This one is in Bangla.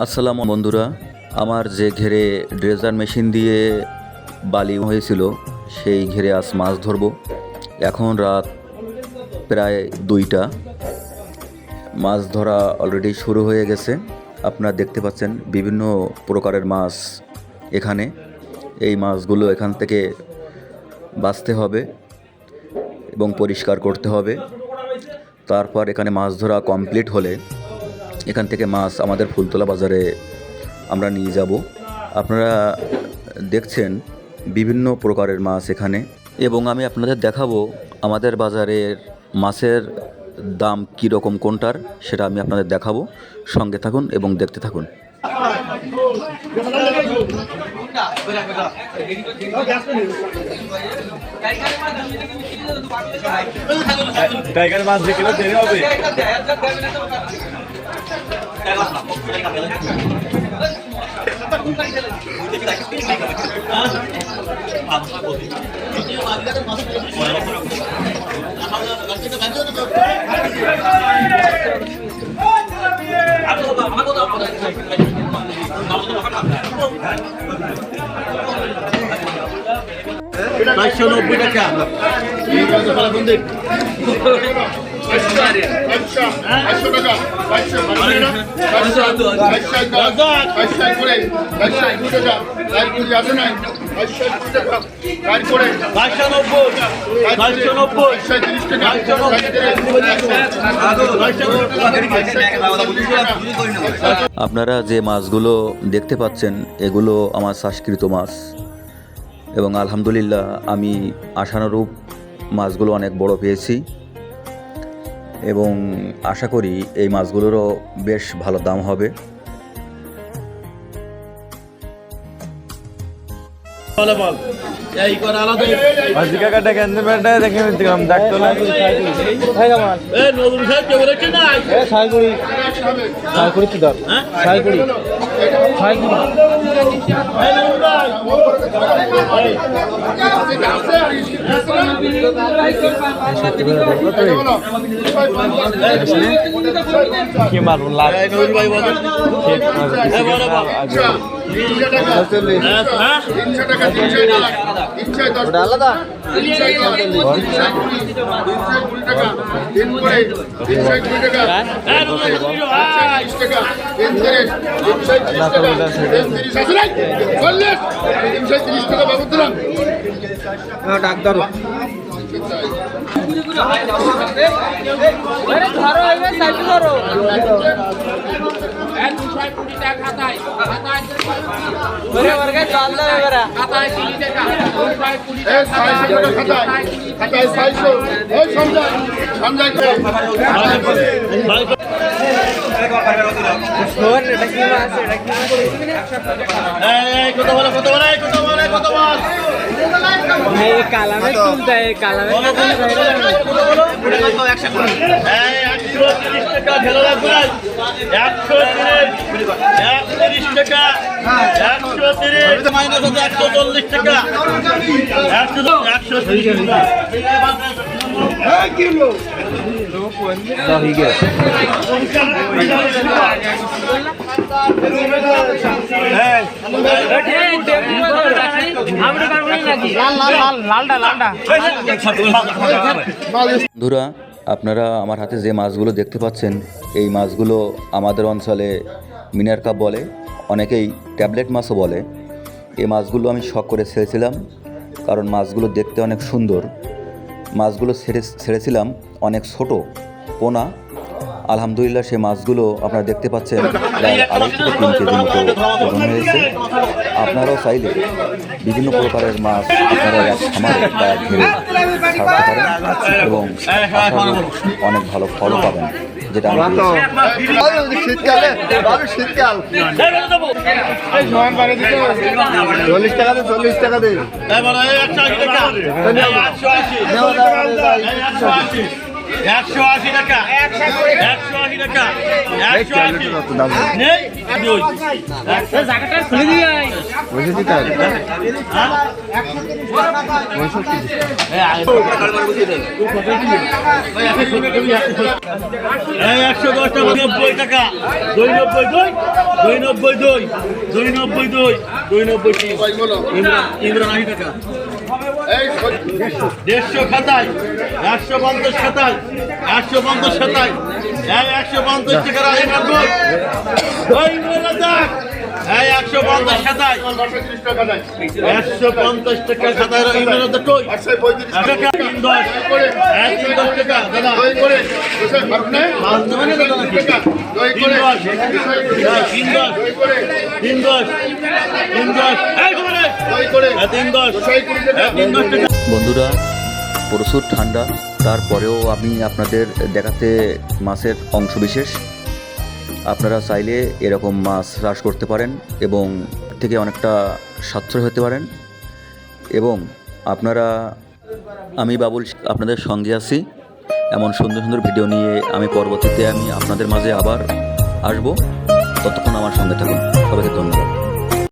আসসালামু বন্ধুরা, আমার যে ঘেরে ড্রেজার মেশিন দিয়ে বালি হয়েছিল সেই ঘেরে আজ মাছ ধরবো। এখন রাত প্রায় 2টা। মাছ ধরা অলরেডি শুরু হয়ে গেছে। আপনারা দেখতে পাচ্ছেন বিভিন্ন প্রকারের মাছ এখানে। এই মাছগুলো এখান থেকে বাছতে হবে এবং পরিষ্কার করতে হবে। তারপর এখানে মাছ ধরা কমপ্লিট হলে এখান থেকে মাছ আমাদের ফুলতলা বাজারে আমরা নিয়ে যাব। আপনারা দেখছেন বিভিন্ন প্রকারের মাছ এখানে, এবং আমি আপনাদের দেখাবো আমাদের বাজারের মাছের দাম কীরকম কোনটার, সেটা আমি আপনাদের দেখাবো। সঙ্গে থাকুন এবং দেখতে থাকুন। টাইগার মাছ দেখলে দেরি হবে। বাইশশো 90 টাকা। আপনারা যে মাছগুলো দেখতে পাচ্ছেন এগুলো আমার চাষকৃত মাছ, এবং আলহামদুলিল্লাহ আমি আশানুরূপ মাছগুলো অনেক বড় পেয়েছি, এবং আশা করি এই মাছগুলোরও বেশ ভালো দাম হবে। ডাক্তার কালামে তুলতে কালামে বন্ধুরা, আপনারা আমার হাতে যে মাছগুলো দেখতে পাচ্ছেন এই মাছগুলো আমাদের অঞ্চলে মিনার কাপ বলে, অনেকেই ট্যাবলেট মাছও বলে। এই মাছগুলো আমি শখ করে ছেড়েছিলাম, কারণ মাছগুলো দেখতে অনেক সুন্দর। মাছগুলো ছেড়েছিলাম অনেক ছোট পোনা। আলহামদুলিল্লাহ সেই মাছগুলো আপনারা দেখতে পাচ্ছেন প্রায় 2.5 থেকে 3 কেজি মতো ওজন হয়েছে। আপনারাও চাইলে বিভিন্ন প্রকারের মাছ আপনারা এক খামারে বা এক ঘেরে ছাড়তে পারেন, এবং অনেক ভালো ফলও পাবেন, যেটা আমি শীতকালে শীতকাল 40 টাকা 40 টাকা 180 টাকা 180 টাকা 180 নেই দুই জায়গাটা খুলে দিয়ে বসে দিতে হবে এই 110 টাকা 90 টাকা 292 292 292 292 ইমরান 80 টাকা 150 খাতায় 150 খাতায় 150 খাতায় এই 150 টাকা ইমরান কই ওই ইমরান দেখ এই 150 খাতায় 150 টাকা খাতায় ইমরান দেখ কই 135 টাকা 310 টাকা দাদা মাল দেবেন না দাদা টাকা 310 বন্ধুরা প্রচুর ঠান্ডা, তারপরেও আমি আপনাদের দেখাতে মাছের অংশবিশেষ। আপনারা চাইলে এরকম মাছ চাষ করতে পারেন এবং থেকে অনেকটা সাশ্রয় হতে পারেন। এবং আপনারা, আমি বাবুল আপনাদের সঙ্গে আছি। এমন সুন্দর সুন্দর ভিডিও নিয়ে আমি পরবর্তীতে আপনাদের মাঝে আবার আসবো। ততক্ষণ আমার সঙ্গে থাকুন। সবাইকে ধন্যবাদ।